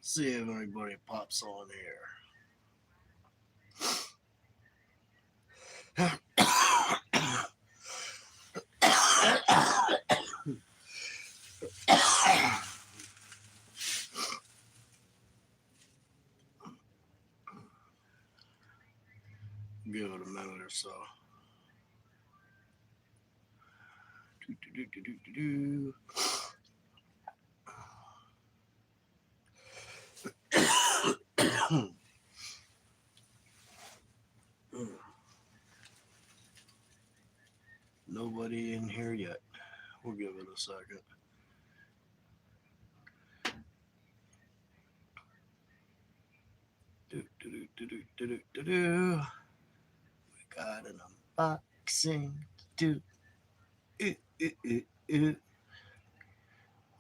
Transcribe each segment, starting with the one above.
See if anybody pops on here. Give it a minute or so. Nobody in here yet. We'll give it a second. We got an unboxing to do.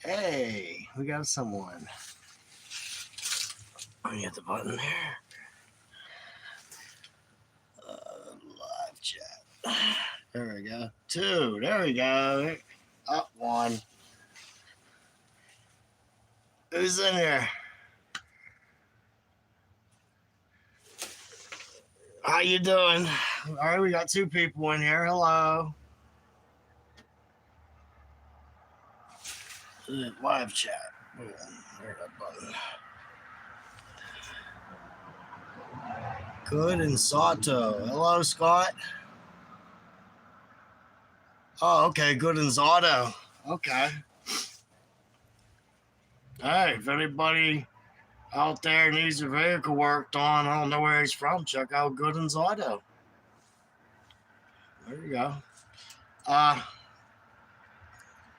Hey, we got someone. Let me hit the button there. Live chat. There we go. 2. There we go. Up 1. Who's in here? How you doing? All right, we got 2 people in here. Hello. Live chat. Boom. There's that button. Good and Sato. Hello, Scott. Oh, okay. Good and Zato. Okay. Hey, if anybody out there needs a vehicle worked on, I don't know where he's from, check out Good and Zato. There you go.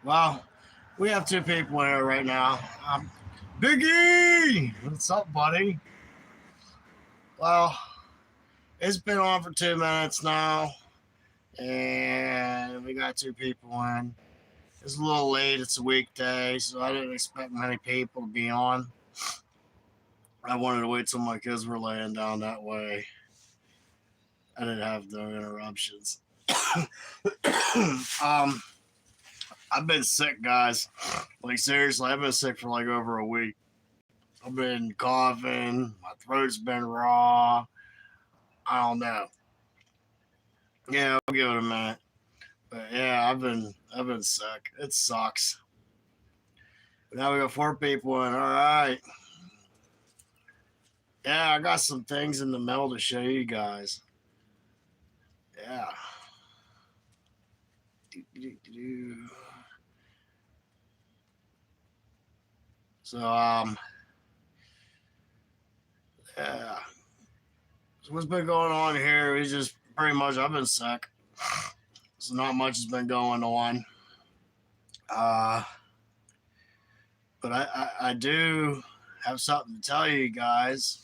Well, we have 2 people in here right now. Biggie! What's up, buddy? Well, it's been on for 2 minutes now, and we got 2 people in. It's a little late. It's a weekday, so I didn't expect many people to be on. I wanted to wait till my kids were laying down that way. I didn't have no interruptions. I've been sick, guys. Like, seriously, I've been sick for like over a week. I've been coughing. My throat's been raw. I don't know. Yeah, I'll give it a minute. But yeah, I've been sick. It sucks. But now we got 4 people in. All right. Yeah, I got some things in the mail to show you guys. Yeah. So yeah. So what's been going on here is just pretty much I've been sick. So not much has been going on. But I do have something to tell you guys.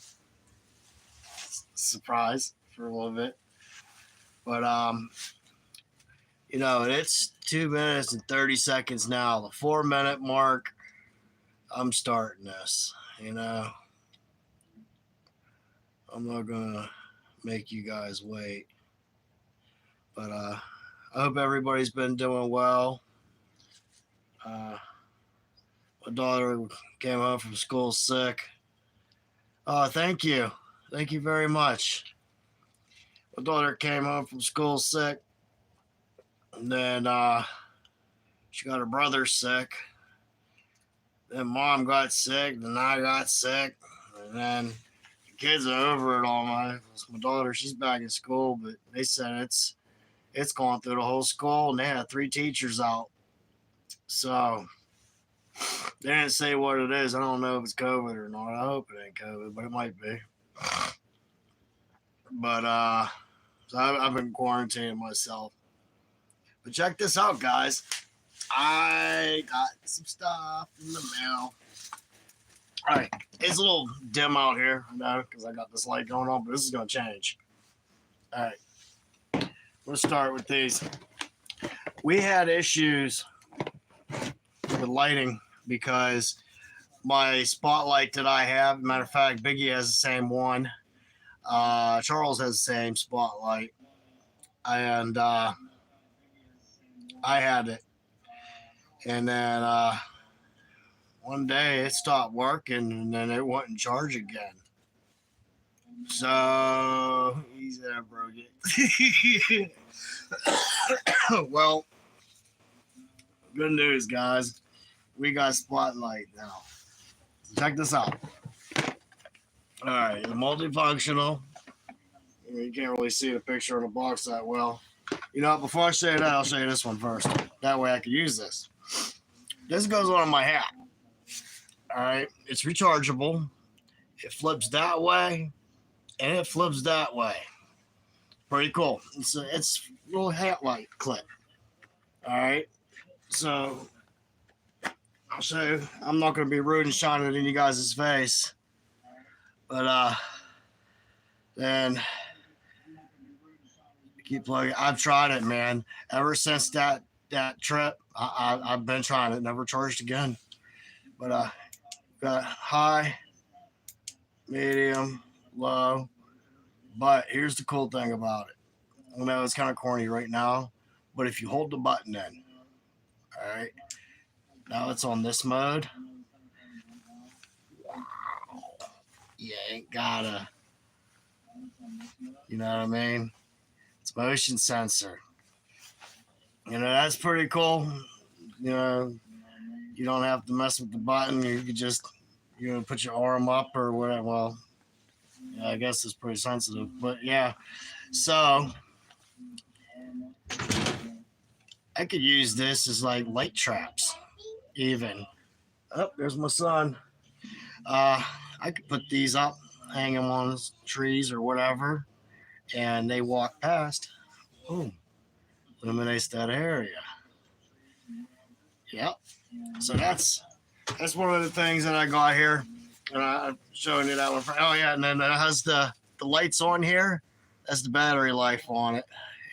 Surprise for a little bit. But it's 2 minutes and 30 seconds now. The 4-minute mark. I'm starting this. I'm not gonna make you guys wait. But I hope everybody's been doing well. My daughter came home from school sick. Oh, thank you. Thank you very much. My daughter came home from school sick. And then she got her brother sick. Then mom got sick. Then I got sick. And then the kids are over it all. My daughter, she's back in school, but they said it's going through the whole school, and they had 3 teachers out. So they didn't say what it is. I don't know if it's COVID or not. I hope it ain't COVID, but it might be. But so I've been quarantining myself. But check this out, guys. I got some stuff in the mail. All right, it's a little dim out here, I know, because I got this light going on, but this is going to change. All right, we'll start with these. We had issues with lighting because my spotlight that I have, matter of fact, Biggie has the same one. Charles has the same spotlight. And I had it. And then one day it stopped working and then it wouldn't charge again. So he said I broke it. Well, good news, guys. We got Spotlight now. Check this out. All right, the multifunctional. You can't really see the picture of the box that well. You know, before I show you that, I'll show you this one first. That way I can use this. This goes on my hat. All right, it's rechargeable. It flips that way, and it flips that way. Pretty cool. It's a little hat light clip. All right, so I'll show you. I'm not going to be rude and shine it in you guys' face, but then keep plugging. I've tried it, man. Ever since that trip, I've been trying it. Never charged again. But got high, medium, low. But here's the cool thing about it. I know it's kind of corny right now, but if you hold the button in, all right, now it's on this mode. Wow. You ain't gotta, you know what I mean? It's motion sensor. You know, that's pretty cool. You know, you don't have to mess with the button. You can just, you know, put your arm up or whatever. Well, yeah, I guess it's pretty sensitive, but yeah. So I could use this as like light traps, even. Oh, there's my son. I could put these up, hang them on trees or whatever, and they walk past. Boom, illuminates that area. Yep. So that's one of the things that I got here. And I'm showing you that one. Oh yeah, and then it has the lights on here. That's the battery life on it.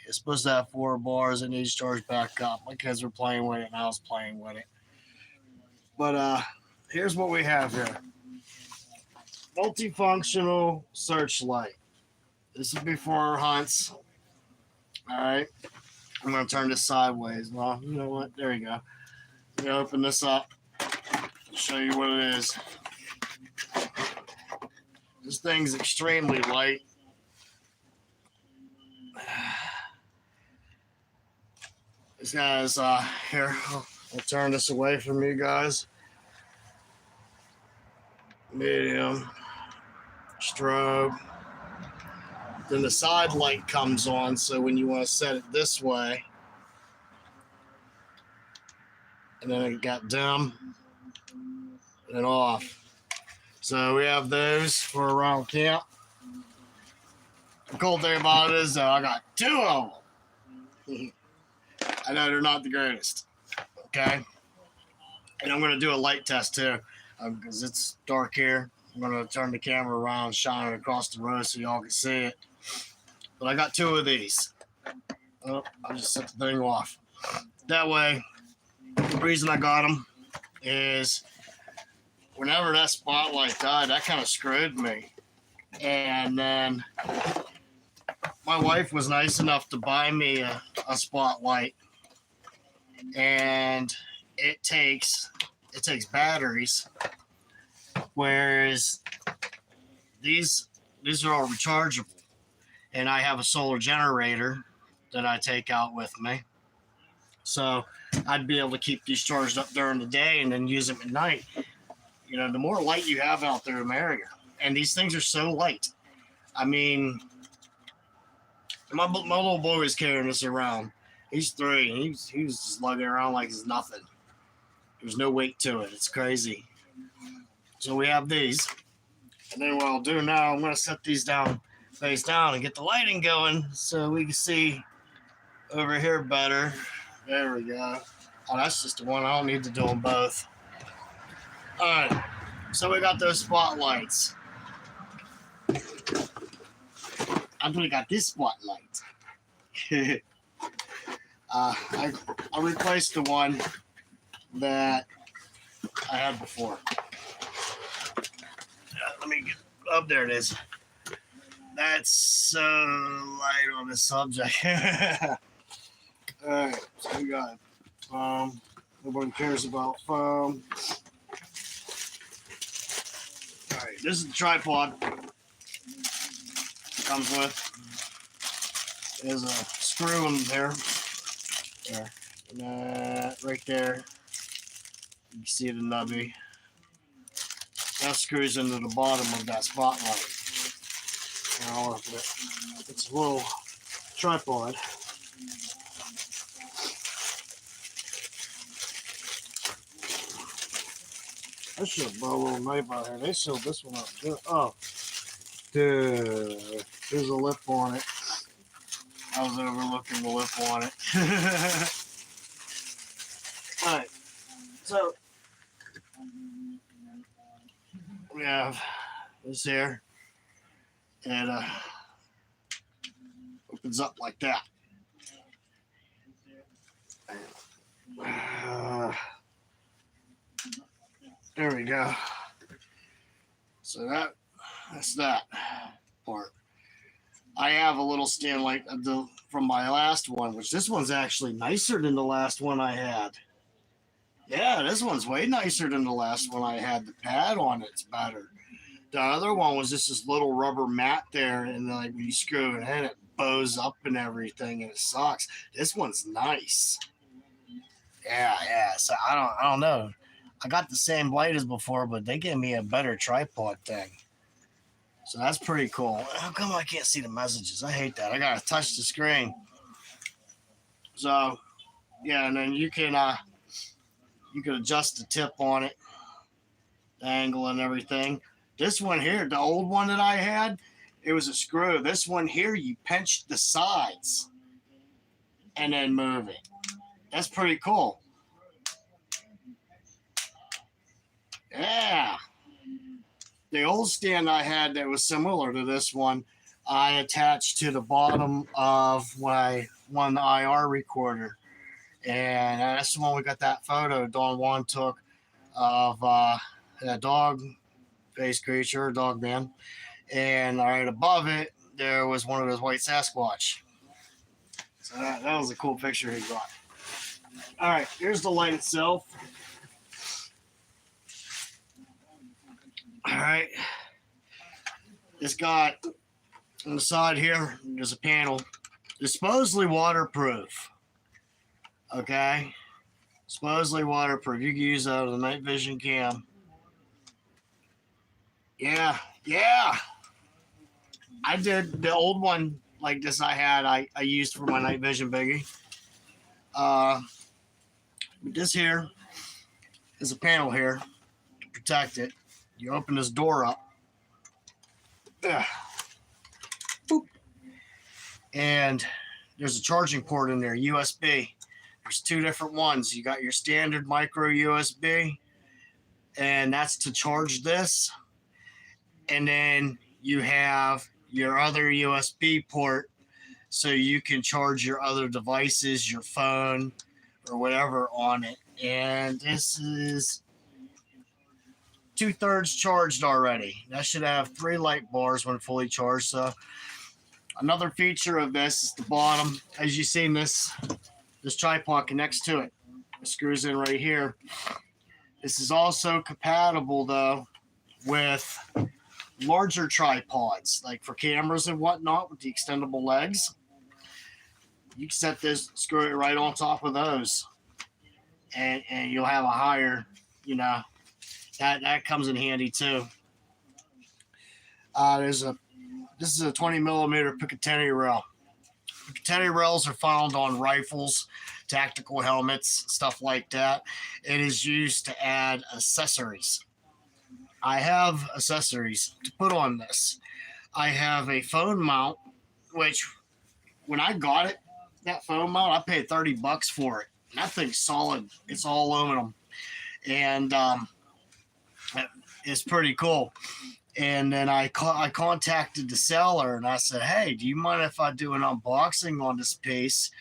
It's supposed to have 4 bars. It needs charged back up. My kids were playing with it, and I was playing with it. But here's what we have here: multifunctional searchlight. This is before our hunts. All right. I'm gonna turn this sideways. Well, you know what? There you go. Let me open this up. Show you what it is. This thing's extremely light. This guy's here. I'll turn this away from you guys. Medium, strobe. Then the side light comes on, so when you want to set it this way, and then it got dim and off. So we have those for around camp. The cool thing about it is, though, I got 2 of them. I know they're not the greatest. Okay. And I'm going to do a light test too, because it's dark here. I'm going to turn the camera around, shine it across the road so y'all can see it. But I got 2 of these. Oh, I'll just set the thing off. That way, the reason I got them is whenever that spotlight died, that kind of screwed me. And then my wife was nice enough to buy me a spotlight, and it takes batteries, whereas these are all rechargeable. And I have a solar generator that I take out with me. So I'd be able to keep these charged up during the day and then use them at night. You know, the more light you have out there, the merrier. And these things are so light. I mean, my little boy was carrying this around. He's 3, and he was just lugging around like it's nothing. There's no weight to it. It's crazy. So we have these. And then what I'll do now, I'm going to set these down face down and get the lighting going so we can see over here better. There we go. Oh, that's just the one. I don't need to do them both. All right. So we got those spotlights. I really got this spotlight. I replaced the one that I had before. Let me get up. There it is. That's so light on the subject. Alright, so we got foam. Nobody cares about foam. right, this is the tripod. Comes with. There's a screw in there. There. Right there. You can see the nubby. That screws into the bottom of that spotlight. It's a little tripod. I should have brought a little knife out here. They sealed this one up. Oh, dude. There's a lip on it. I was overlooking the lip on it. Alright. So, we have this here. And opens up like that. There we go. So that's that part. I have a little stand like from my last one, which this one's actually nicer than the last one I had. Yeah, this one's way nicer than the last one I had. The pad on it's better. The other one was just this little rubber mat there, and then like when you screw it in, it bows up and everything, and it sucks. This one's nice. Yeah. So I don't know. I got the same blade as before, but they gave me a better tripod thing. So that's pretty cool. How come I can't see the messages? I hate that. I gotta touch the screen. So yeah, and then you can adjust the tip on it, the angle and everything. This one here, the old one that I had, it was a screw. This one here, you pinch the sides and then move it. That's pretty cool. Yeah. The old stand I had that was similar to this one, I attached to the bottom of my one IR recorder. And that's the one we got that photo Don Juan took of that dog face creature, dog man. And right above it, there was one of those white Sasquatch. So that was a cool picture he got. All right, here's the light itself. All right. It's got on the side here, there's a panel. It's supposedly waterproof. Okay? Supposedly waterproof. You can use that with a night vision cam. Yeah. I did the old one like this I had, I used for my night vision biggie. This here is a panel here to protect it. You open this door up. Boop. And there's a charging port in there, USB. There's two different ones. You got your standard micro USB, and that's to charge this. And then you have your other USB port so you can charge your other devices, your phone or whatever on it. And this is 2/3 charged already. That should have 3 light bars when fully charged. So another feature of this is the bottom. As you seen, this tripod connects to it. It screws in right here. This is also compatible though with larger tripods, like for cameras and whatnot with the extendable legs. You can set this, screw it right on top of those, and you'll have a higher, that comes in handy too. This is a 20 millimeter Picatinny rail. Picatinny rails are found on rifles, tactical helmets, stuff like that. It is used to add accessories. I have accessories to put on this. I have a phone mount, which when I got it, that phone mount, I paid $30 for it. And that thing's solid. It's all aluminum. And it's pretty cool. And then I contacted the seller and I said, hey, do you mind if I do an unboxing on this piece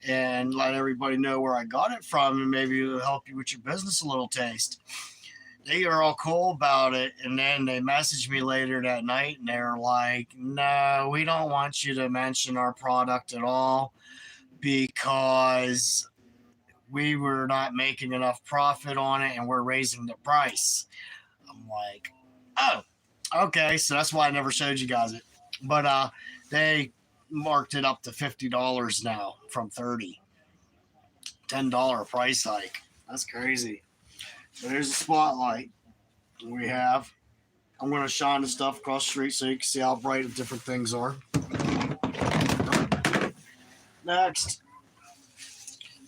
and let everybody know where I got it from, and maybe it'll help you with your business a little taste? They are all cool about it. And then they messaged me later that night and they're like, no, we don't want you to mention our product at all because we were not making enough profit on it and we're raising the price. I'm like, oh, Okay, so that's why I never showed you guys it. But they marked it up to $50 now from 30. $10 price hike. That's crazy. So here's the spotlight we have. I'm going to shine the stuff across the street so you can see how bright the different things are. Next,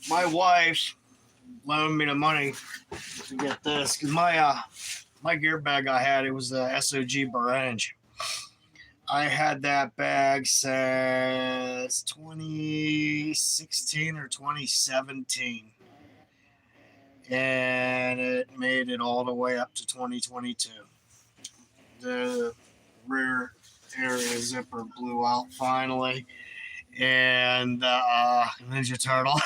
my wife loaned me the money to get this because my gear bag I had, it was the SOG Barange. I had that bag since 2016 or 2017. And it made it all the way up to 2022. The rear area zipper blew out finally. And Ninja Turtle.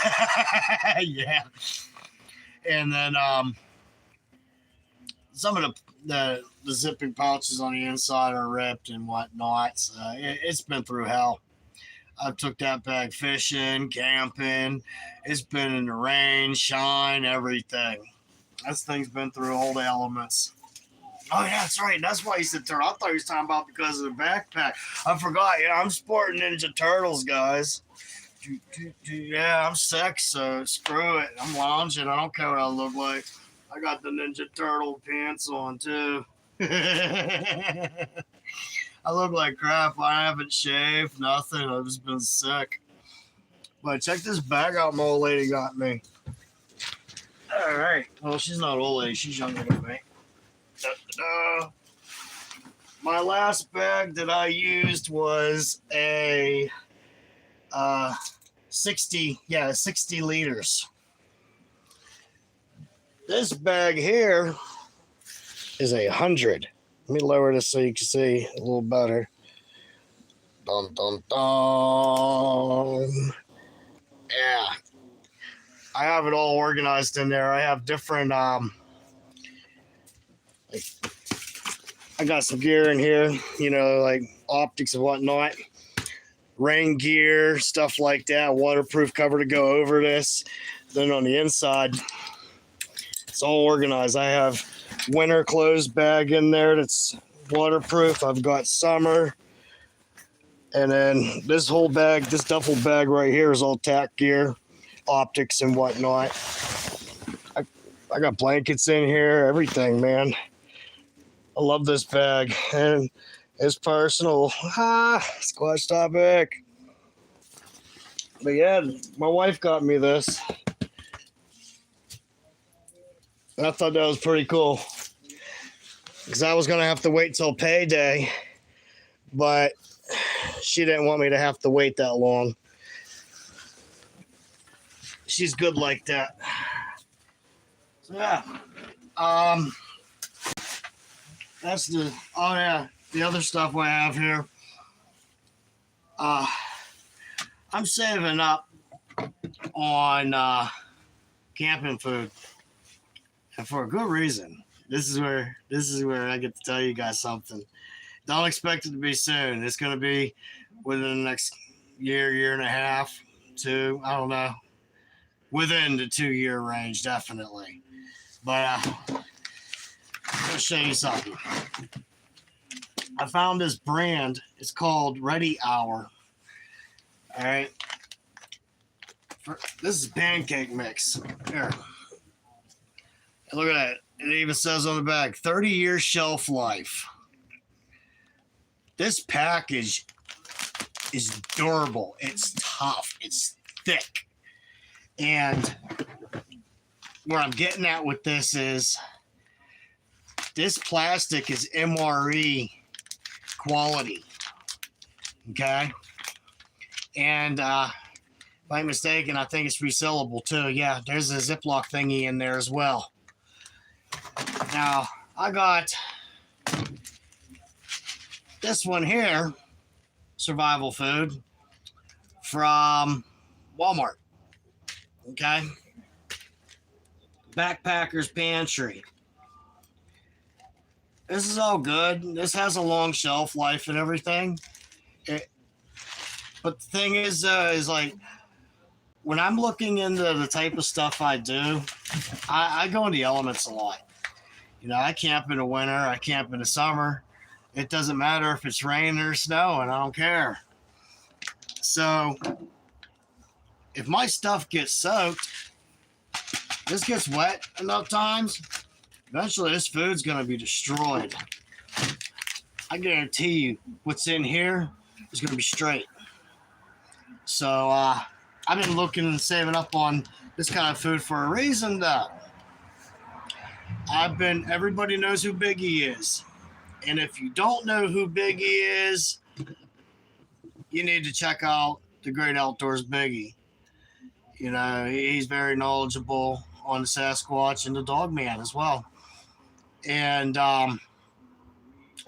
Yeah. And then some of the zipping pouches on the inside are ripped and whatnot. So it's been through hell. I've took that bag fishing, camping. It's been in the rain, shine, everything. This thing's been through all the elements. Oh, yeah, that's right. That's why he said turtle. I thought he was talking about because of the backpack. I forgot. Yeah, I'm sporting Ninja Turtles, guys. Yeah, I'm sick, so screw it. I'm lounging. I don't care what I look like. I got the Ninja Turtle pants on, too. I look like crap. I haven't shaved, nothing. I've just been sick. But check this bag out my old lady got me. All right. Well, she's not old lady. She's younger than me. Da-da-da. My last bag that I used was a 60 liters. This bag here is 100. Let me lower this so you can see a little better. Dun, dun, dun. Yeah. I have it all organized in there. I have different, I got some gear in here, like optics and whatnot. Rain gear, stuff like that. Waterproof cover to go over this. Then on the inside, it's all organized. I have winter clothes bag in there that's waterproof. I've got summer. And then this whole bag, this duffel bag right here is all tack gear, optics and whatnot. I got blankets in here, everything, man. I love this bag. And it's personal. Squatch topic. But yeah, my wife got me this. And I thought that was pretty cool. Because I was going to have to wait till payday. But she didn't want me to have to wait that long. She's good like that. So yeah. That's the other stuff I have here. I'm saving up on camping food. And for a good reason. This is where I get to tell you guys something. Don't expect it to be soon. It's going to be within the next year and a half, 2. I don't know. Within the 2-year range, definitely. But I'll show you something. I found this brand. It's called Ready Hour. All right. This is pancake mix. Here. And look at that. It even says on the back, 30-year shelf life. This package is durable. It's tough. It's thick. And where I'm getting at with this is this plastic is MRE quality. Okay? And if I'm mistaken, I think it's resellable too. Yeah, there's a Ziploc thingy in there as well. Now, I got this one here, survival food, from Walmart. Okay? Backpacker's Pantry. This is all good. This has a long shelf life and everything. But the thing is like, when I'm looking into the type of stuff I do, I go in the elements a lot. I camp in the winter. I camp in the summer. It doesn't matter if it's raining or snowing. I don't care. So if my stuff gets soaked, this gets wet enough times, eventually this food's going to be destroyed. I guarantee you what's in here is going to be straight. So I've been looking and saving up on this kind of food for a reason, though. Everybody knows who Biggie is. And if you don't know who Biggie is, you need to check out The Great Outdoors Biggie. You know, he's very knowledgeable on the Sasquatch and the Dogman as well. And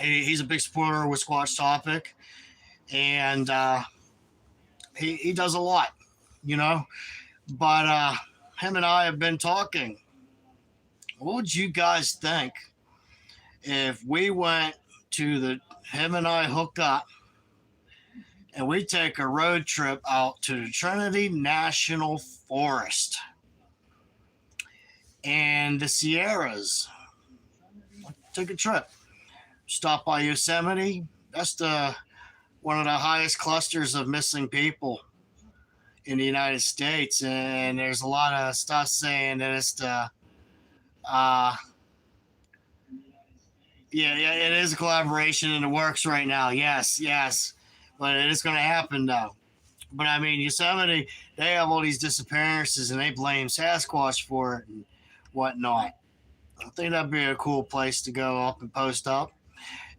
he's a big supporter with Squatch Topic. And he does a lot, you know. But him and I have been talking. What would you guys think if we went him and I hook up and we take a road trip out to the Trinity National Forest and the Sierras? Take a trip. Stop by Yosemite. That's one of the highest clusters of missing people in the United States, and there's a lot of stuff saying that it's it is a collaboration in the works right now. Yes, but it is going to happen though. But I mean, Yosemite, they have all these disappearances, and they blame Sasquatch for it and whatnot. I think that'd be a cool place to go up and post up.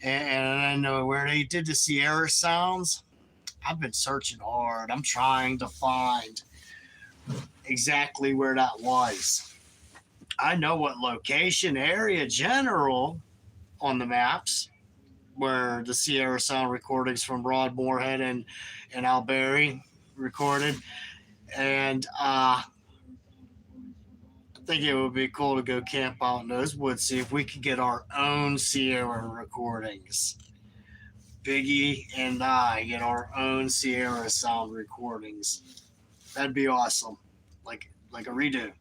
And I know where they did the Sierra sounds. I've been searching hard. I'm trying to find exactly where that was. I know what location, area, general on the maps where the Sierra Sound recordings from Rod Moorhead and Alberry recorded. And I think it would be cool to go camp out in those woods, see if we could get our own Sierra recordings. Biggie and I get our own Sierra Sound recordings. That'd be awesome. Like a redo.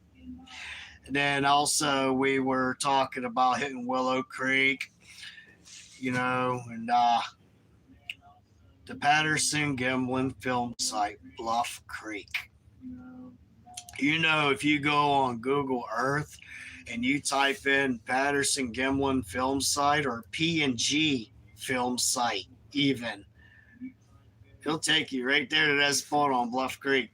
And then also we were talking about hitting Willow Creek, you know, and the Patterson Gimlin film site, Bluff Creek. You know, if you go on Google Earth and you type in Patterson Gimlin film site or P&G film site, even, he'll take you right there to that spot on Bluff Creek.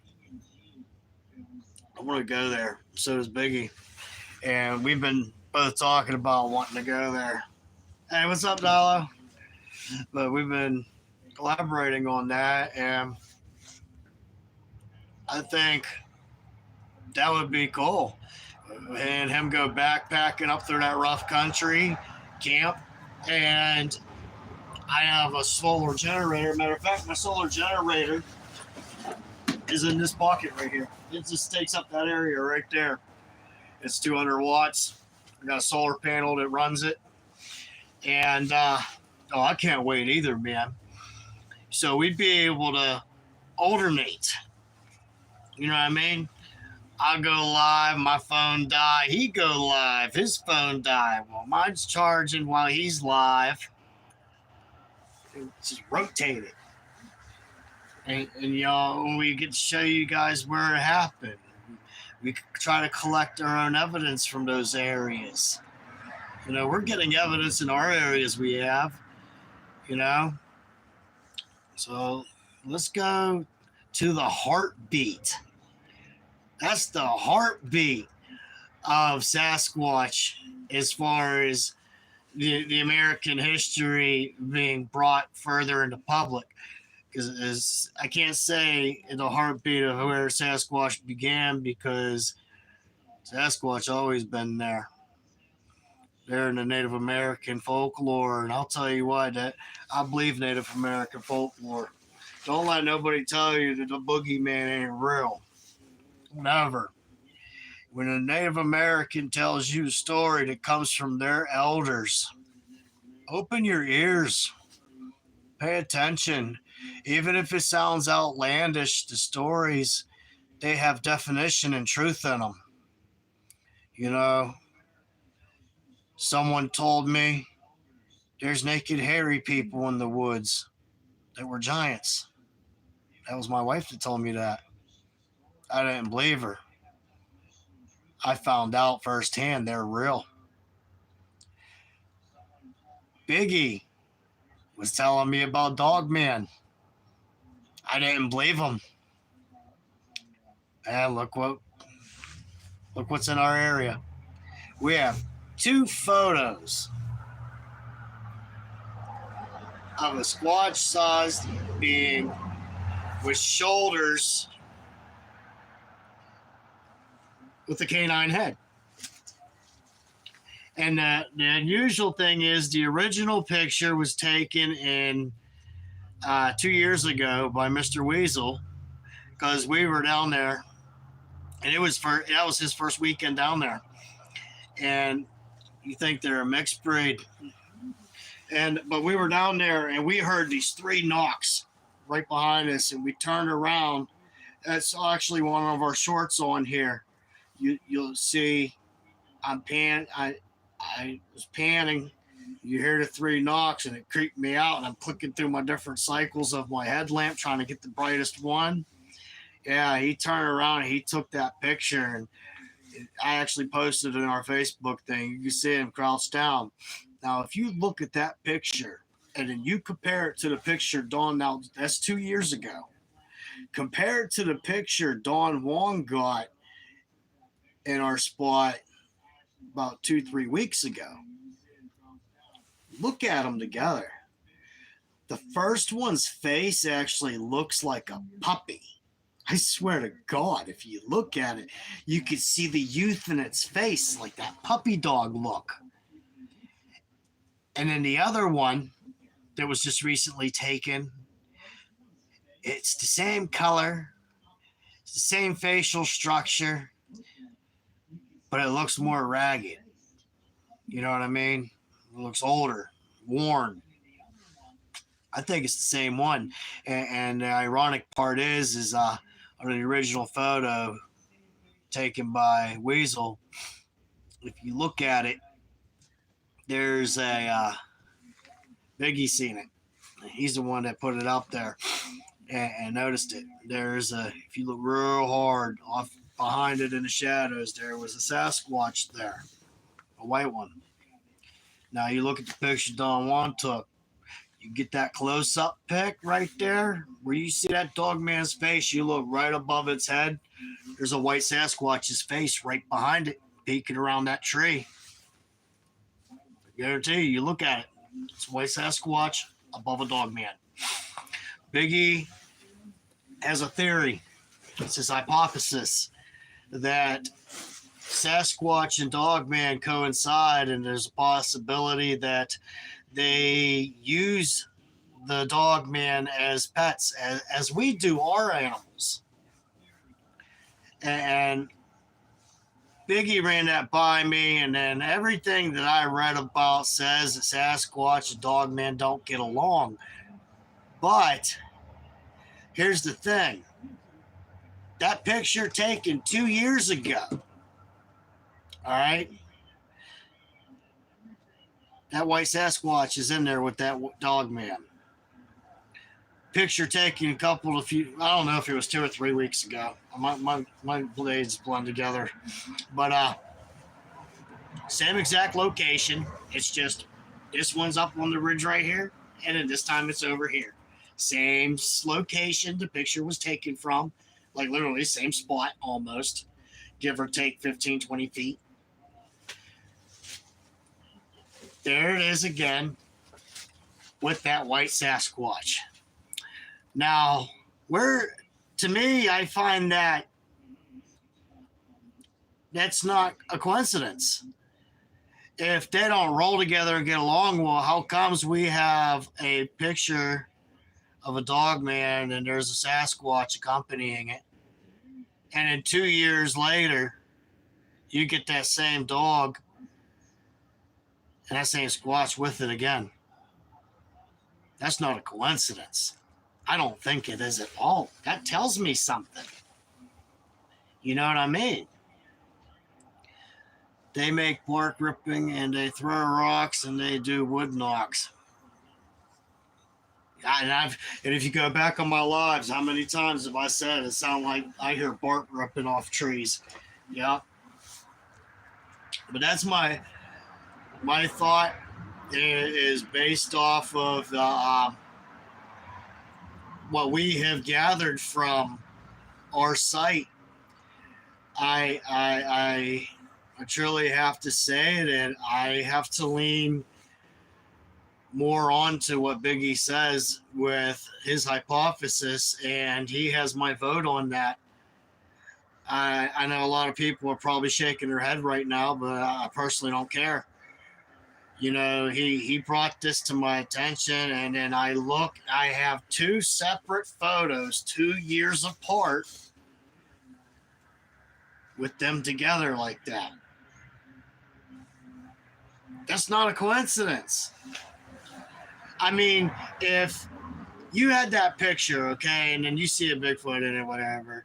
I want to go there. So does Biggie. And we've been both talking about wanting to go there. Hey, what's up, Dalo? But we've been collaborating on that, and I think that would be cool. And him go backpacking up through that rough country, camp, and I have a solar generator. Matter of fact, my solar generator is in this pocket right here. It just takes up that area right there. It's 200 watts. I got a solar panel that runs it. And, I can't wait either, man. So we'd be able to alternate. You know what I mean? I'll go live, my phone die. He'd go live, his phone die. Well, mine's charging while he's live. Just rotate it. And y'all, we get to show you guys where it happened. We try to collect our own evidence from those areas. You know, we're getting evidence in our areas we have, you know. So let's go to the heartbeat. That's the heartbeat of Sasquatch as far as the American history being brought further into public. Because I can't say the heartbeat of where Sasquatch began, because Sasquatch always been there. They're in the Native American folklore, and I'll tell you what, that I believe Native American folklore. Don't let nobody tell you that the boogeyman ain't real. Never. When a Native American tells you a story that comes from their elders, open your ears. Pay attention. Even if it sounds outlandish, the stories, they have definition and truth in them. You know, someone told me There's naked, hairy people in the woods that were giants. That was my wife that told me that. I didn't believe her. I found out firsthand they're real. Biggie was telling me about Dogman. I didn't believe him. And look what's in our area. We have 2 photos of a squatch-sized being with shoulders with a canine head. And the unusual thing is the original picture was taken in 2 years ago by Mr. Weasel, because we were down there, and that was his first weekend down there. And you think they're a mixed breed, but we were down there and we heard these 3 knocks right behind us, and we turned around. That's actually one of our shorts on here. You'll see I was panning. You hear the 3 knocks, and it creeped me out. And I'm clicking through my different cycles of my headlamp, trying to get the brightest one. Yeah, he turned around and he took that picture, and I actually posted it in our Facebook thing. You can see him crouched down. Now, if you look at that picture and then you compare it to the picture Dawn, now that's 2 years ago, compared to the picture Dawn Wong got in our spot about 2-3 weeks ago. Look at them together. The first one's face actually looks like a puppy. I swear to God, if you look at it, you could see the youth in its face, like that puppy dog look. And then the other one that was just recently taken, it's the same color, it's the same facial structure, but it looks more ragged. You know what I mean? It looks older, worn. I think it's the same one. And the ironic part is on the original photo taken by Weasel, if you look at it, there's a Biggie seen it. He's the one that put it up there and noticed it. If you look real hard off behind it in the shadows, there was a Sasquatch there, a white one. Now you look at the picture Don Juan took. You get that close-up pic right there, where you see that dog man's face. You look right above its head. There's a white Sasquatch's face right behind it, peeking around that tree. I guarantee you look at it. It's a white Sasquatch above a dog man. Biggie has a theory. It's his hypothesis that Sasquatch and Dogman coincide, and there's a possibility that they use the Dogman as pets, as we do our animals. And Biggie ran that by me, and then everything that I read about says that Sasquatch and Dogman don't get along. But here's the thing. That picture taken 2 years ago, all right? That white Sasquatch is in there with that dog man. Picture taken I don't know if it was 2 or 3 weeks ago. My blades blend together. But same exact location. It's just this one's up on the ridge right here, and then this time it's over here. Same location the picture was taken from, like literally same spot almost, give or take 15, 20 feet. There it is again with that white Sasquatch. Now, to me, I find that's not a coincidence. If they don't roll together and get along well, how comes we have a picture of a dog man and there's a Sasquatch accompanying it, and then 2 years later, you get that same dog and that same Squatch with it again? That's not a coincidence. I don't think it is at all. That tells me something. You know what I mean? They make bark ripping and they throw rocks and they do wood knocks. And if you go back on my lives, how many times have I said it sound like I hear bark ripping off trees? Yeah, but that's my thought is based off of what we have gathered from our site. I truly have to say that I have to lean more onto what Biggie says with his hypothesis, and he has my vote on that. I know a lot of people are probably shaking their head right now, but I personally don't care. You know, he brought this to my attention, and then I have two separate photos, 2 years apart, with them together like that. That's not a coincidence. I mean, if you had that picture, okay, and then you see a Bigfoot in it, whatever,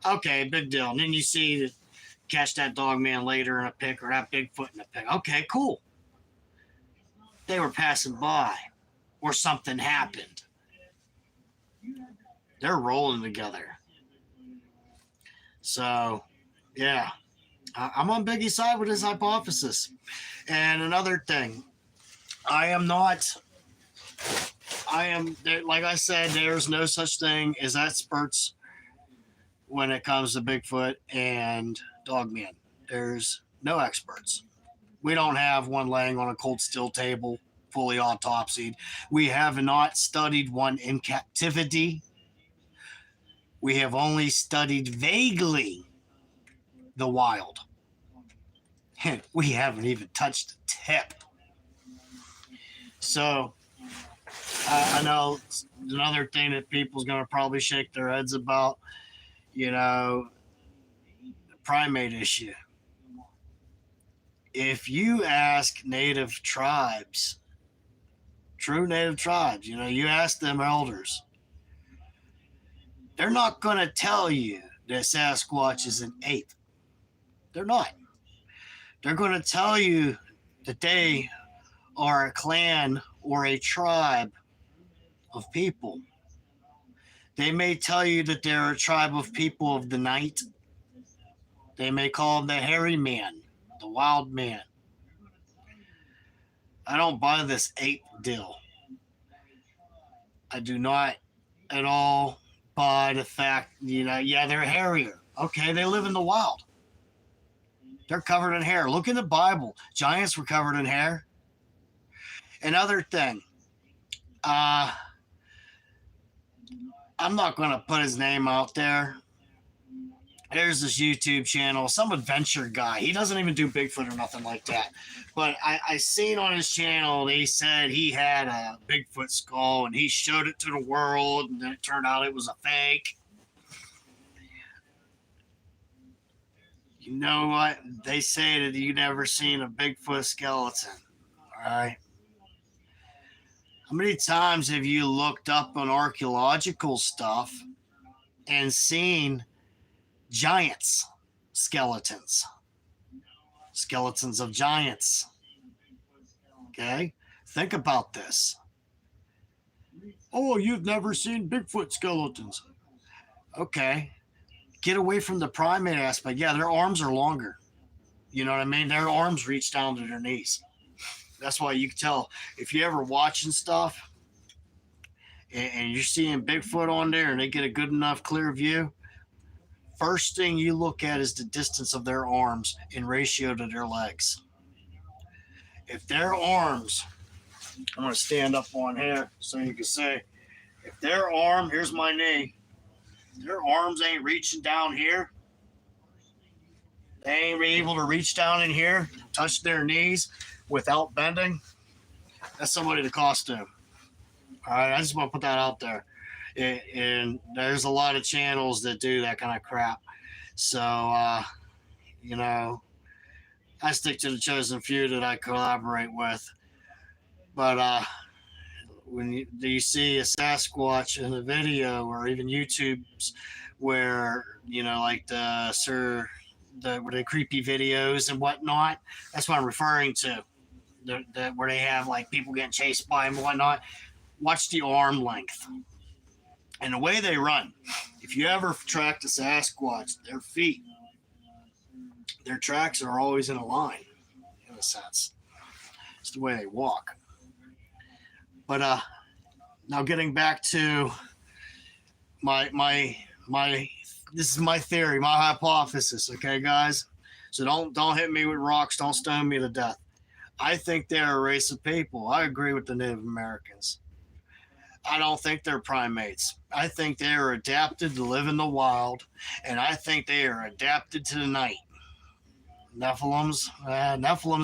okay, big deal. And then you see catch that dog man later in a pic or that Bigfoot in a pic. Okay, cool. They were passing by or something happened. They're rolling together. So, yeah, I'm on Biggie's side with his hypothesis. And another thing, I am, like I said, there's no such thing as experts when it comes to Bigfoot and Dogman. There's no experts. We don't have one laying on a cold steel table, fully autopsied. We have not studied one in captivity. We have only studied vaguely the wild. We haven't even touched the tip. So I know another thing that people's going to probably shake their heads about, you know, the primate issue. If you ask native tribes, true native tribes, you ask them elders, they're not going to tell you that Sasquatch is an ape. They're not. They're going to tell you that they are a clan or a tribe of people. They may tell you that they're a tribe of people of the night. They may call them the hairy man, the wild man. I don't buy this ape deal. I do not at all buy the fact, yeah, they're hairier. Okay, they live in the wild. They're covered in hair. Look in the Bible. Giants were covered in hair. Another thing, I'm not going to put his name out there. There's this YouTube channel, some adventure guy. He doesn't even do Bigfoot or nothing like that. But I seen on his channel, they said he had a Bigfoot skull and he showed it to the world, and then it turned out it was a fake. You know what? They say that you never seen a Bigfoot skeleton. All right. How many times have you looked up on archaeological stuff and seen giants, skeletons of giants? Okay, think about this. Oh, you've never seen Bigfoot skeletons. Okay, get away from the primate aspect. Yeah, their arms are longer. You know what I mean? Their arms reach down to their knees. That's why you can tell if you ever watching stuff and you're seeing Bigfoot on there and they get a good enough clear view, first thing you look at is the distance of their arms in ratio to their legs. If their arms, I'm going to stand up on here so you can see, if their arm, here's my knee, their arms ain't reaching down here, they ain't able to reach down in here, touch their knees without bending, that's somebody to costume. All right, I just want to put that out there. And there's a lot of channels that do that kind of crap. So, I stick to the chosen few that I collaborate with. But when you see a Sasquatch in a video or even YouTube's where, like the Sir the creepy videos and whatnot. That's what I'm referring to. Where they have like people getting chased by and whatnot. Watch the arm length and the way they run. If you ever track the Sasquatch, their feet, their tracks are always in a line, in a sense. It's the way they walk. But now getting back to my this is my theory, my hypothesis, okay, guys? So don't hit me with rocks, don't stone me to death. I think they're a race of people. I agree with the Native Americans. I don't think they're primates. I think they are adapted to live in the wild, and I think they are adapted to the night. Nephilims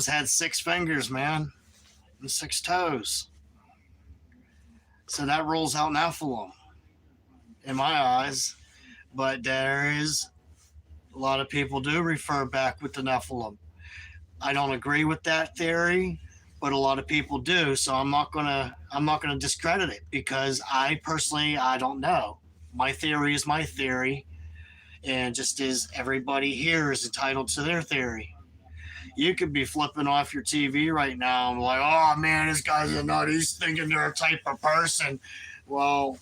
had 6 fingers, man, and 6 toes. So that rules out Nephilim in my eyes. But there is a lot of people do refer back with the Nephilim. I don't agree with that theory, but a lot of people do. So I'm not gonna discredit it because I personally I don't know. My theory is my theory, and just as everybody here is entitled to their theory. You could be flipping off your TV right now and like, oh man, this guy's a nut. He's thinking they're a type of person. Well,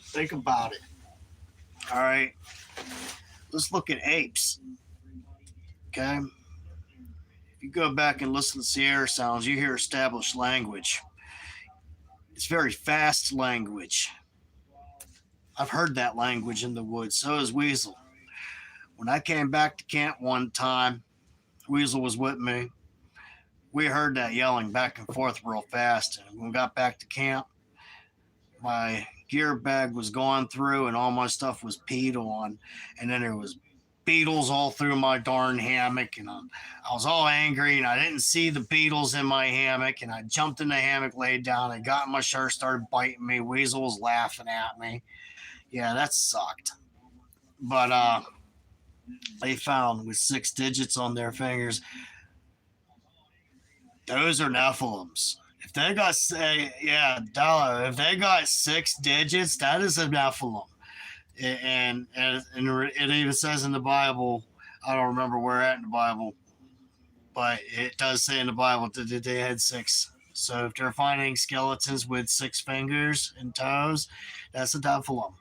think about it. All right, let's look at apes. Okay, if you go back and listen to Sierra sounds, you hear established language. It's very fast language. I've heard that language in the woods. So is Weasel. When I came back to camp one time, Weasel was with me. We heard that yelling back and forth real fast. And when we got back to camp, my gear bag was gone through and all my stuff was peed on. And then there was beetles all through my darn hammock. And I was all angry and I didn't see the beetles in my hammock. And I jumped in the hammock, laid down, and got in my shirt, started biting me. Weasel was laughing at me. Yeah, that sucked. But they found with 6 digits on their fingers, those are Nephilims. If they got if they got 6 digits, that is a Nephilim. And it even says in the Bible, I don't remember where at in the Bible, but it does say in the Bible that they had 6. So if they're finding skeletons with 6 fingers and toes, that's a Nephilim.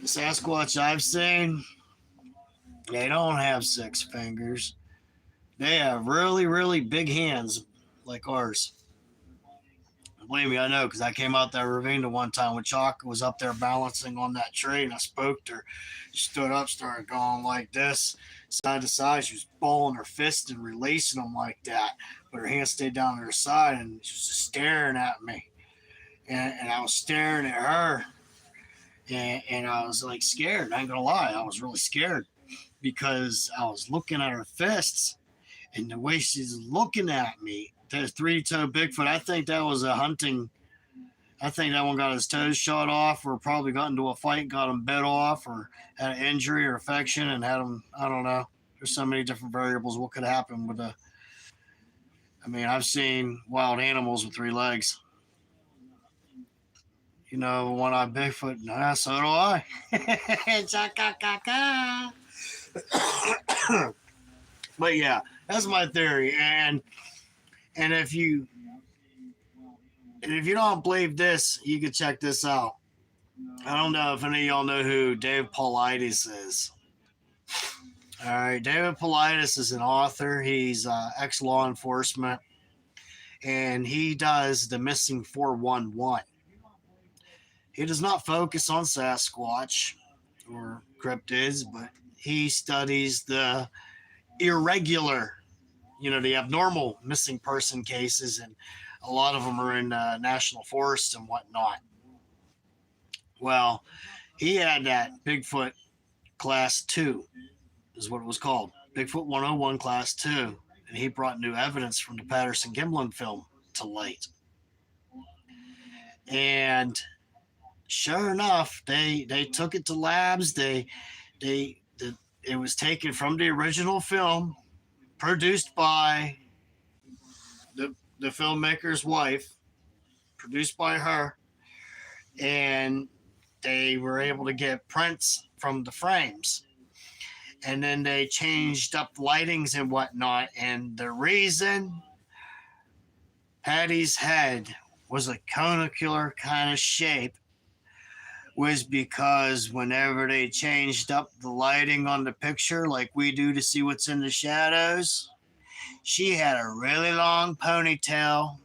The Sasquatch I've seen, they don't have 6 fingers. They have really, really big hands like ours. Believe me, I know, because I came out that ravine the one time when Chalk was up there balancing on that tree, and I spoke to her. She stood up, started going like this, side to side. She was balling her fists and releasing them like that, but her hand stayed down to her side, and she was just staring at me. And I was staring at her, and I was like scared. I ain't gonna lie, I was really scared because I was looking at her fists, and the way she's looking at me. That 3-toe Bigfoot, I think that was a hunting. I think that one got his toes shot off, or probably got into a fight, got him bit off, or had an injury or infection, and had him. I don't know. There's so many different variables. What could happen with a? I mean, I've seen wild animals with 3 legs. You know, one-eyed Bigfoot. Nah, so do I. But yeah, that's my theory, and if you don't believe this, you can check this out. I don't know if any of y'all know who David Paulides is. All right, David Paulides is an author. He's ex-law enforcement, and he does the Missing 411. He does not focus on Sasquatch or cryptids, but he studies the irregular, the abnormal missing person cases, and a lot of them are in national forests and whatnot. Well, he had that Bigfoot Class 2, is what it was called. Bigfoot 101 Class 2. And he brought new evidence from the Patterson-Gimlin film to light. And sure enough, they took it to labs. It was taken from the original film, produced by the filmmaker's wife, produced by her, and they were able to get prints from the frames. and then they changed up lightings and whatnot. And the reason Patty's head was a conicular kind of shape was because whenever they changed up the lighting on the picture, like we do to see what's in the shadows, she had a really long ponytail,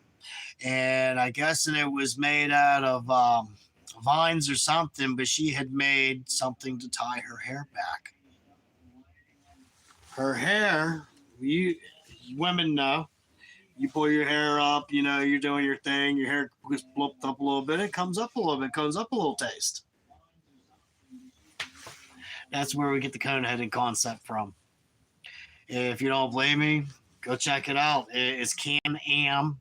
and I guess that it was made out of vines or something, but she had made something to tie her hair back. Her hair, you women know, you pull your hair up, you know, you're doing your thing, your hair gets blooped up a little bit, it comes up a little bit, comes up a little taste. That's where we get the cone headed concept from. If you don't believe me, go check it out. It's Can Am.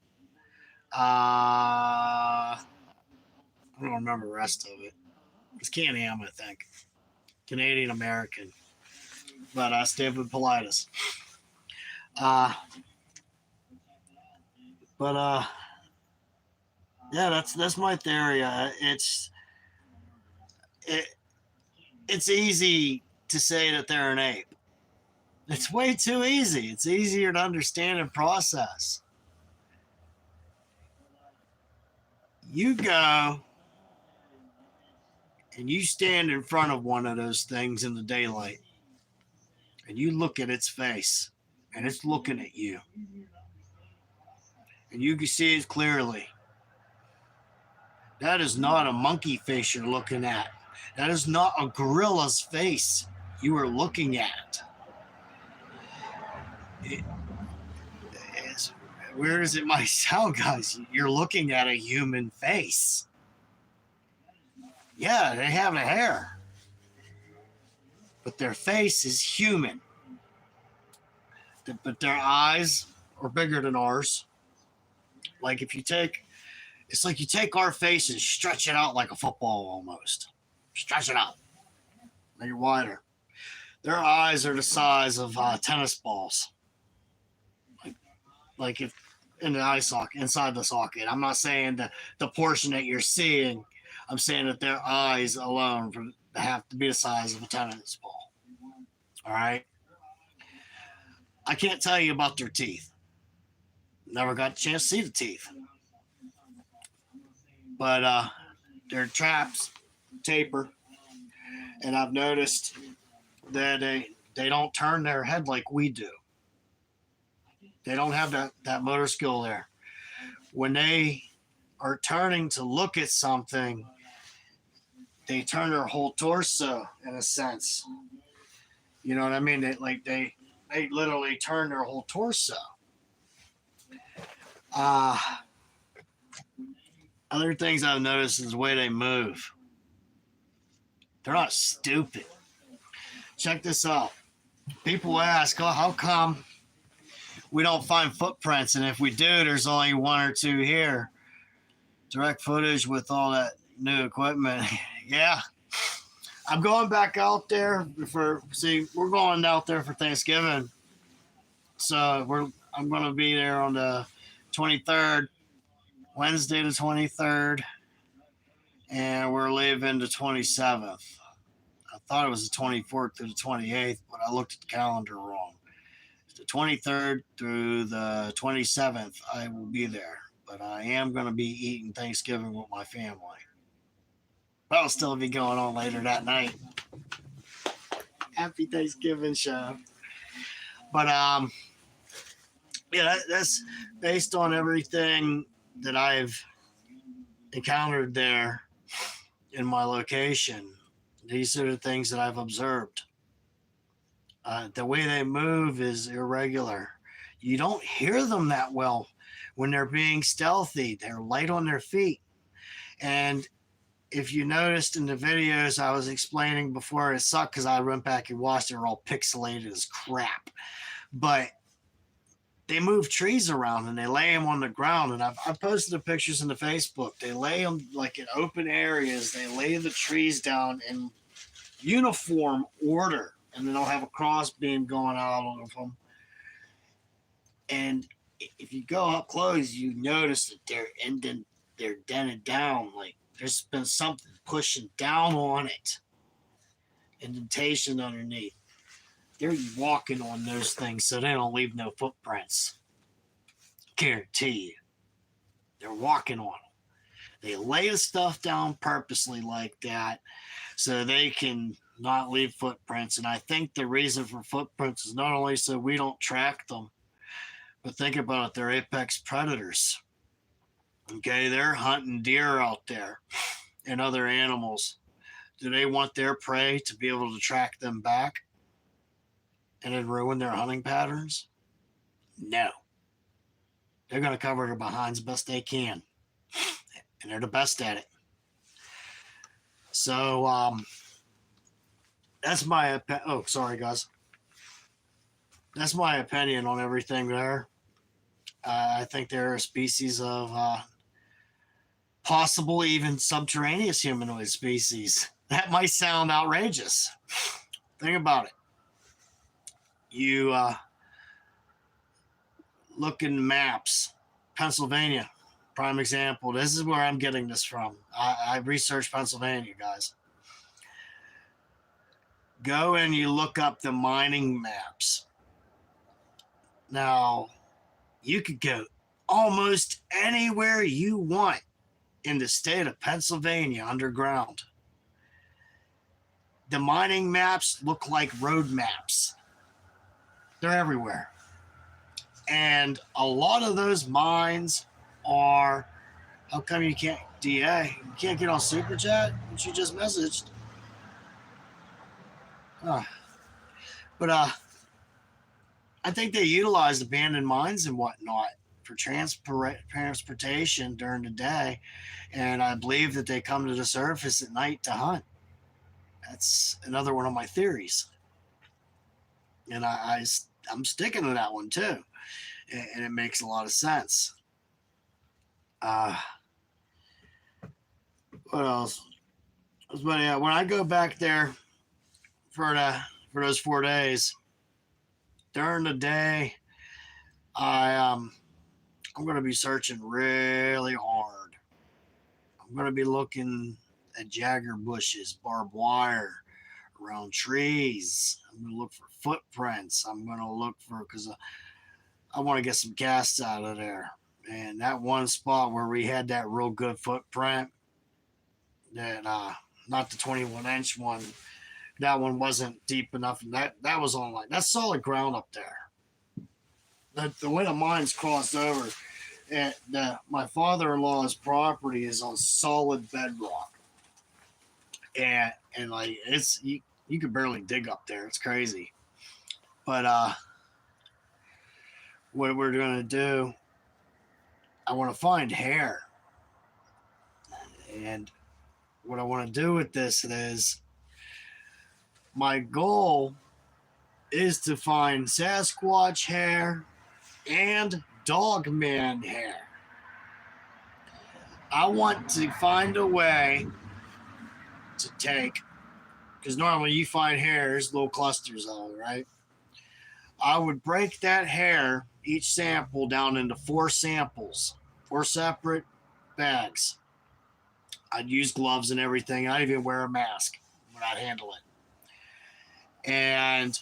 I don't remember the rest of it. It's Can Am, I think. Canadian American. But Staphylococcus pallidus. But yeah, that's my theory. It, it's easy to say that they're an ape. It's way too easy. It's easier to understand and process. You go and you stand in front of one of those things in the daylight and you look at its face and it's looking at you. And you can see it clearly. That is not a monkey face you're looking at. That is not a gorilla's face you are looking at. As weird as it might sound, guys, you're looking at a human face. Yeah, they have the hair, but their face is human. But their eyes are bigger than ours. Like if you take, it's like you take our face and stretch it out like a football almost. Stretch it out, make it wider. Their eyes are the size of tennis balls. Like if in the eye socket, inside the socket. I'm not saying the portion that you're seeing. I'm saying that their eyes alone have to be the size of a tennis ball. All right. I can't tell you about their teeth. Never got a chance to see the teeth. But their traps taper, and I've noticed that they don't turn their head like we do. They don't have that motor skill there. When they are turning to look at something, they turn their whole torso in a sense. You know what I mean? They literally turn their whole torso. Other things I've noticed is the way they move. They're not stupid. Check this out. People ask, oh, how come we don't find footprints? And if we do, there's only one or two here. Direct footage with all that new equipment. Yeah. I'm going back out there we're going out there for Thanksgiving. So I'm going to be there on the 23rd, Wednesday the 23rd, and we're leaving the 27th. I thought it was the 24th through the 28th, but I looked at the calendar wrong. The 23rd through the 27th, I will be there, but I am going to be eating Thanksgiving with my family. That'll still be going on later that night. Happy Thanksgiving show. But yeah, that's based on everything that I've encountered there in my location. These are the things that I've observed. The way they move is irregular. You don't hear them that well when they're being stealthy. They're light on their feet. And if you noticed in the videos I was explaining before, it sucked because I went back and watched it. They were all pixelated as crap. But they move trees around and they lay them on the ground. And I've posted the pictures in the Facebook. They lay them like in open areas. They lay the trees down in uniform order. And then they'll have a cross beam going out of them. And if you go up close, you notice that they're dented down. Like there's been something pushing down on it. Indentation underneath. They're walking on those things so they don't leave no footprints. Guarantee you. They're walking on them. They lay the stuff down purposely like that so they can not leave footprints. And I think the reason for footprints is not only so we don't track them, but think about it, they're apex predators. Okay, they're hunting deer out there and other animals. Do they want their prey to be able to track them back and then ruin their hunting patterns? No. They're going to cover their behinds best they can. And they're the best at it. So, that's my opinion. Oh, sorry, guys. That's my opinion on everything there. I think they're a species of possible even subterraneous humanoid species. That might sound outrageous. Think about it. You look in maps, Pennsylvania, prime example. This is where I'm getting this from. I researched Pennsylvania, guys. Go and you look up the mining maps. Now, you could go almost anywhere you want in the state of Pennsylvania underground. The mining maps look like road maps. They're everywhere. And a lot of those mines are, how come you can't, DA, you can't get on Super Chat, which you just messaged? But I think they utilize abandoned mines and whatnot for transportation during the day. And I believe that they come to the surface at night to hunt. That's another one of my theories. And I'm sticking to that one too. And it makes a lot of sense. What else? But yeah, when I go back there for those 4 days, during the day, I'm going to be searching really hard. I'm going to be looking at jagger bushes, barbed wire, around trees. I'm going to look for footprints. I'm going to look for, because I want to get some casts out of there. And that one spot where we had that real good footprint, that not the 21-inch one, that one wasn't deep enough. And that was on that's solid ground up there. The way the mines crossed over, and my father-in-law's property is on solid bedrock. And like it's you could barely dig up there. It's crazy. But what we're gonna do, I want to find hair. And what I want to do with this is, my goal is to find Sasquatch hair and Dogman hair. I want to find a way to take, because normally you find hairs, little clusters of it, right? I would break that hair, each sample, down into 4 samples, 4 separate bags. I'd use gloves and everything. I'd even wear a mask when I'd handle it. And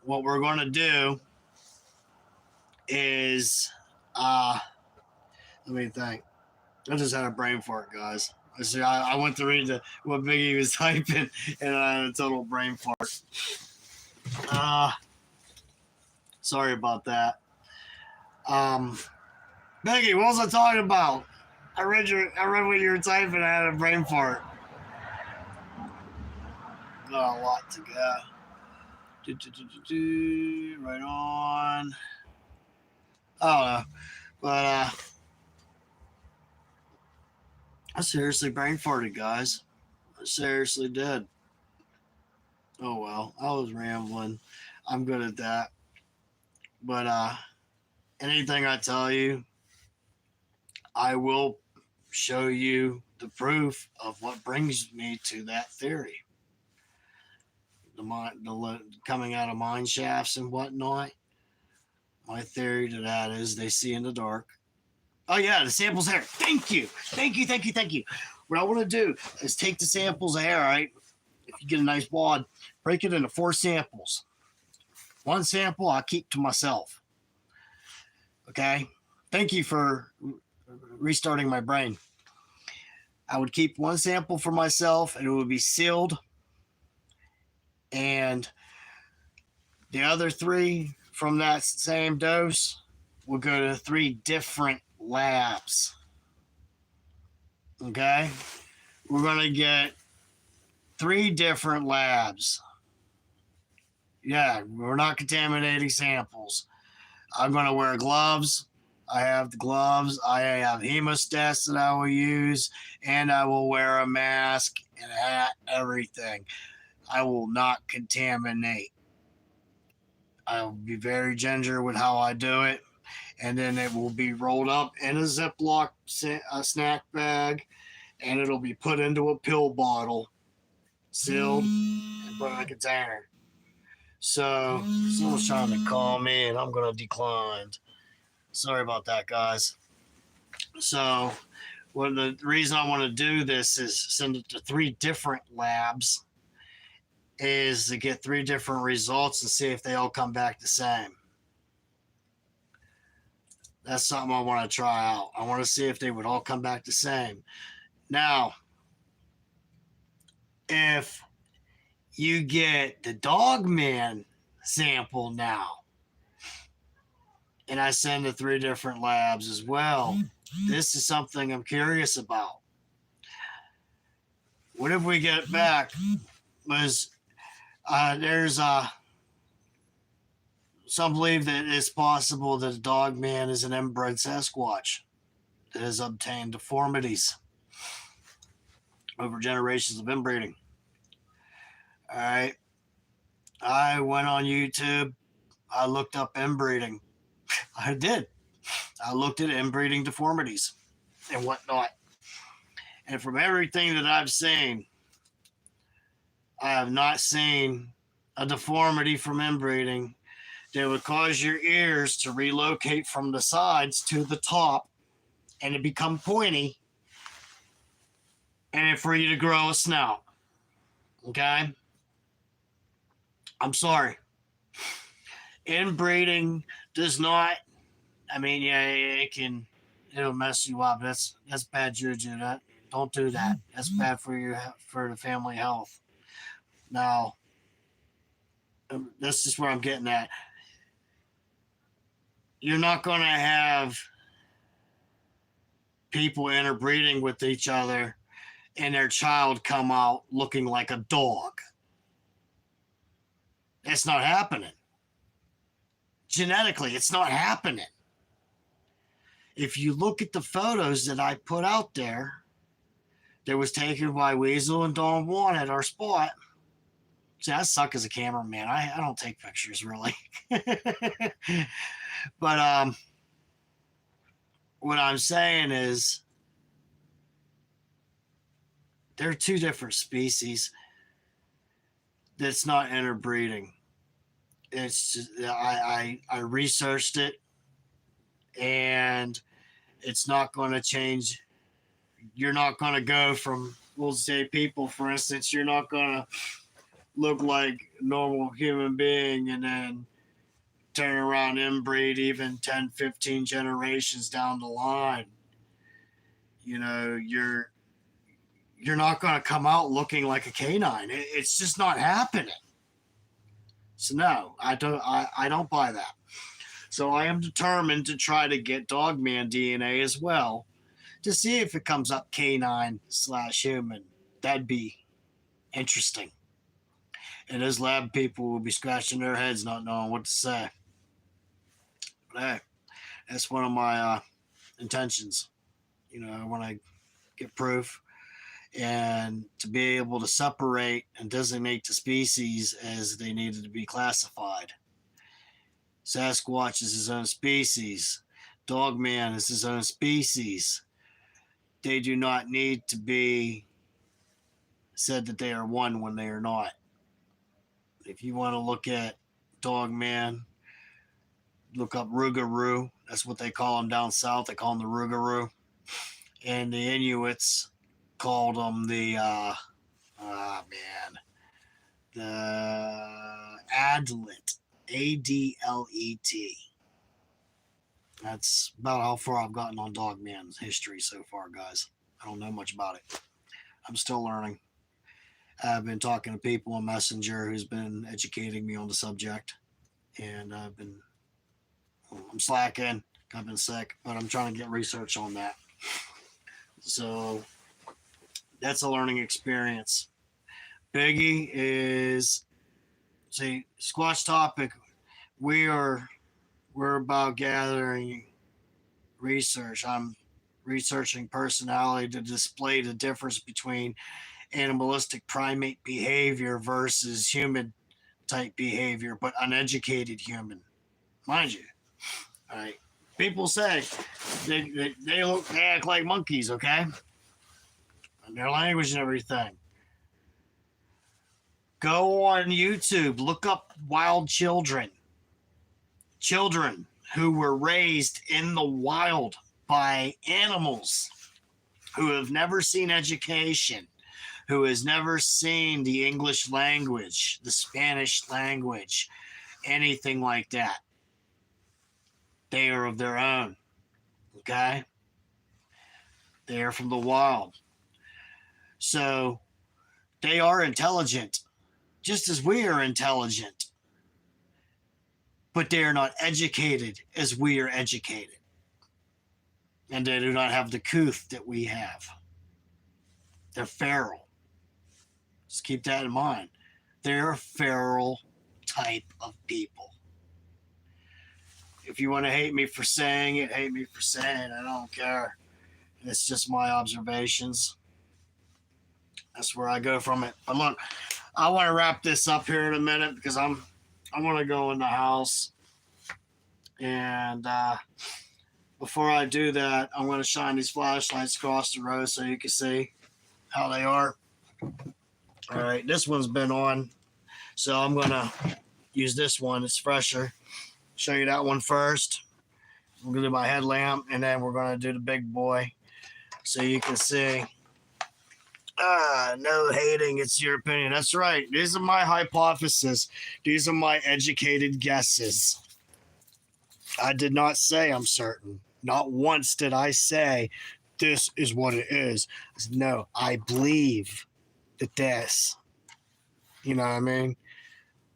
what we're going to do is, let me think. I just had a brain fart, guys. I went to read what Biggie was typing, and I had a total brain fart. Sorry about that. Biggie, what was I talking about? I read what you were typing, and I had a brain fart. Got a lot to go. Right on. I don't know. But I seriously brain farted, guys. I seriously did. Oh well, I was rambling. I'm good at that. But anything I tell you, I will show you the proof of what brings me to that theory. The coming out of mine shafts and whatnot. My theory to that is they see in the dark. Oh yeah, the samples there. Thank you. What I want to do is take the samples of hair, right? If you get a nice wad, break it into 4 samples. One sample I keep to myself. Okay? Thank you for restarting my brain. I would keep one sample for myself and it would be sealed. And the other three from that same dose will go to 3 different labs. Okay? We're going to get 3 different labs. Yeah, we're not contaminating samples. I'm going to wear gloves. I have the gloves. I have hemostats that I will use, and I will wear a mask and a hat, everything. I will not contaminate. I will be very ginger with how I do it, and then it will be rolled up in a Ziploc snack bag, and it'll be put into a pill bottle, sealed, and put in a container. So, someone's trying to call me, and I'm going to decline. Sorry about that, guys. So, the reason I want to do this is send it to 3 different labs, is to get 3 different results and see if they all come back the same. That's something I want to try out. I want to see if they would all come back the same. Now, if you get the Dogman sample now, and I send to 3 different labs as well, this is something I'm curious about. What if we get back was there's some believe that it's possible that a Dogman is an inbred Sasquatch that has obtained deformities over generations of inbreeding. All right. I went on YouTube. I looked up inbreeding. I did. I looked at inbreeding deformities and whatnot. And from everything that I've seen, I have not seen a deformity from inbreeding that would cause your ears to relocate from the sides to the top and to become pointy and for you to grow a snout. Okay? I'm sorry. Inbreeding does not, I mean, yeah, it'll mess you up. That's bad juju. Don't do that. That's bad for the family health. Now, this is where I'm getting at. You're not going to have people interbreeding with each other and their child come out looking like a dog. It's not happening. Genetically, it's not happening. If you look at the photos that I put out there, that was taken by Weasel and Don Juan at our spot. See, I suck as a cameraman. I don't take pictures really. But what I'm saying is there are 2 different species that's not interbreeding. It's just, I researched it, and it's not going to change. You're not going to go from, we'll say, people, for instance, you're not going to look like a normal human being and then turn around inbreed even 10, 15 generations down the line. You know, you're not going to come out looking like a canine. It's just not happening. So no, I don't buy that. So I am determined to try to get Dogman DNA as well to see if it comes up canine/human. That'd be interesting. And those lab people will be scratching their heads not knowing what to say. But hey, that's one of my intentions. You know, when I get proof and to be able to separate and designate the species as they needed to be classified. Sasquatch is his own species. Dogman is his own species. They do not need to be said that they are one when they are not. If you want to look at Dogman, look up Rougarou. That's what they call him down south. They call him the Rougarou. And the Inuits called him the the Adlet. Adlet. That's about how far I've gotten on Dogman's history so far, guys. I don't know much about it. I'm still learning. I've been talking to people on Messenger who's been educating me on the subject, and I'm slacking. I've been sick, but I'm trying to get research on that. So that's a learning experience. Biggie is, see, Squatch Topic. We're about gathering research. I'm researching personality to display the difference between animalistic primate behavior versus human type behavior, but uneducated human, mind you. All right, people say they act like monkeys, okay, and their language and everything. Go on YouTube, look up wild children who were raised in the wild by animals, who have never seen education, who has never seen the English language, the Spanish language, anything like that. They are of their own, okay? They are from the wild. So they are intelligent, just as we are intelligent. But they are not educated as we are educated. And they do not have the couth that we have. They're feral. Just keep that in mind. They're a feral type of people. If you want to hate me for saying it, hate me for saying it. I don't care. It's just my observations. That's where I go from it. But look, I want to wrap this up here in a minute because I want to go in the house. And before I do that, I'm going to shine these flashlights across the road so you can see how they are. All right, this one's been on, so I'm going to use this one. It's fresher. Show you that one first. I'm going to do my headlamp, and then we're going to do the big boy so you can see. No hating, it's your opinion. That's right. These are my hypotheses. These are my educated guesses. I did not say I'm certain. Not once did I say this is what it is. I said, no, I believe that this. You know what I mean?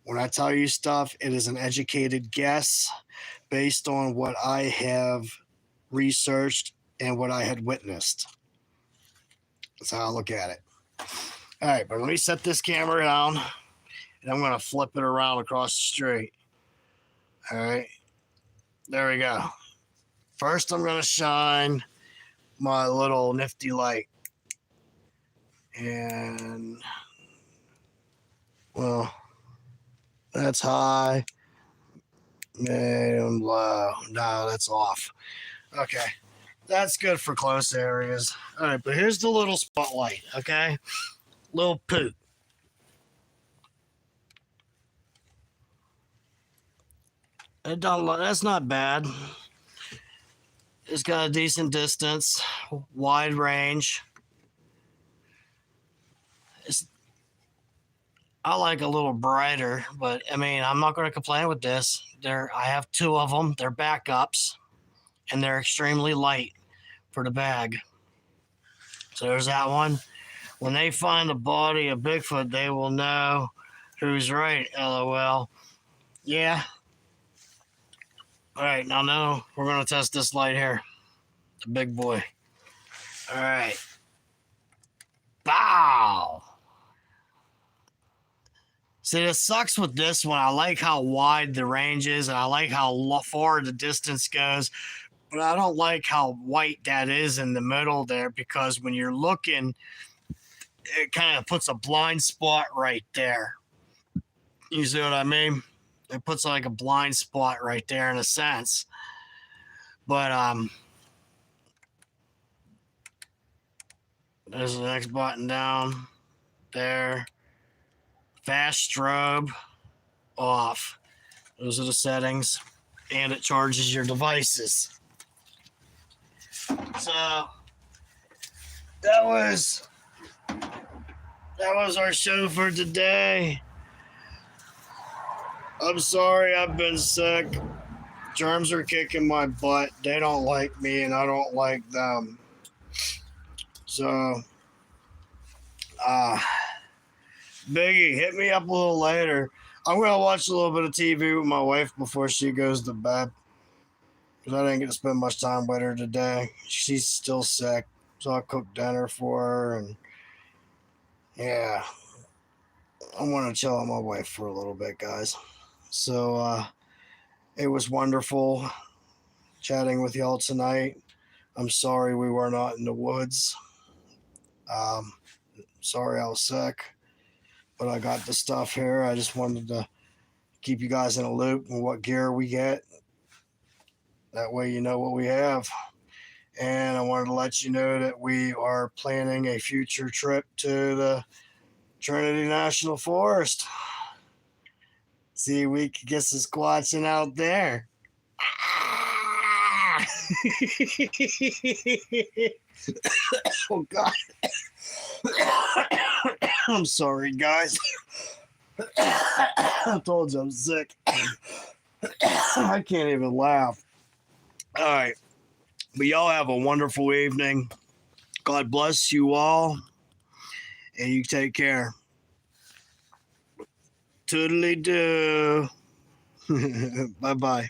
When I tell you stuff, it is an educated guess based on what I have researched and what I had witnessed. That's how I look at it. All right, but let me set this camera down, and I'm going to flip it around across the street. All right, there we go. First, I'm going to shine my little nifty light. And, well, that's high, medium, low. No, that's off. Okay, that's good for close areas. All right, but here's the little spotlight, okay? Little poop. That's not bad. It's got a decent distance, wide range. I like a little brighter, but I mean, I'm not going to complain with this. I have two of them. They're backups, and they're extremely light for the bag. So there's that one. When they find the body of Bigfoot, they will know who's right, LOL. Yeah. All right, now we're going to test this light here. The big boy. All right. Bow. See, it sucks with this one. I like how wide the range is, and I like how far the distance goes, but I don't like how white that is in the middle there, because when you're looking, it kind of puts a blind spot right there. You see what I mean? It puts like a blind spot right there in a sense. But there's the next button down there. Fast strobe off. Those are the settings, and it charges your devices. So that was our show for today. I'm sorry I've been sick. Germs are kicking my butt. They don't like me and I don't like them. So, uh, Biggie, hit me up a little later. I'm going to watch a little bit of TV with my wife before she goes to bed. Because I didn't get to spend much time with her today. She's still sick. So I cooked dinner for her. And yeah, I want to chill with my wife for a little bit, guys. So it was wonderful chatting with y'all tonight. I'm sorry we were not in the woods. Um, Sorry I was sick, but I got the stuff here. I just wanted to keep you guys in a loop on what gear we get. That way you know what we have. And I wanted to let you know that we are planning a future trip to the Trinity National Forest. See, we could get some squatching out there. Oh, God. I'm sorry, guys. I told you I'm sick. I can't even laugh. All right. But y'all have a wonderful evening. God bless you all. And you take care. Toodly doo. Bye bye.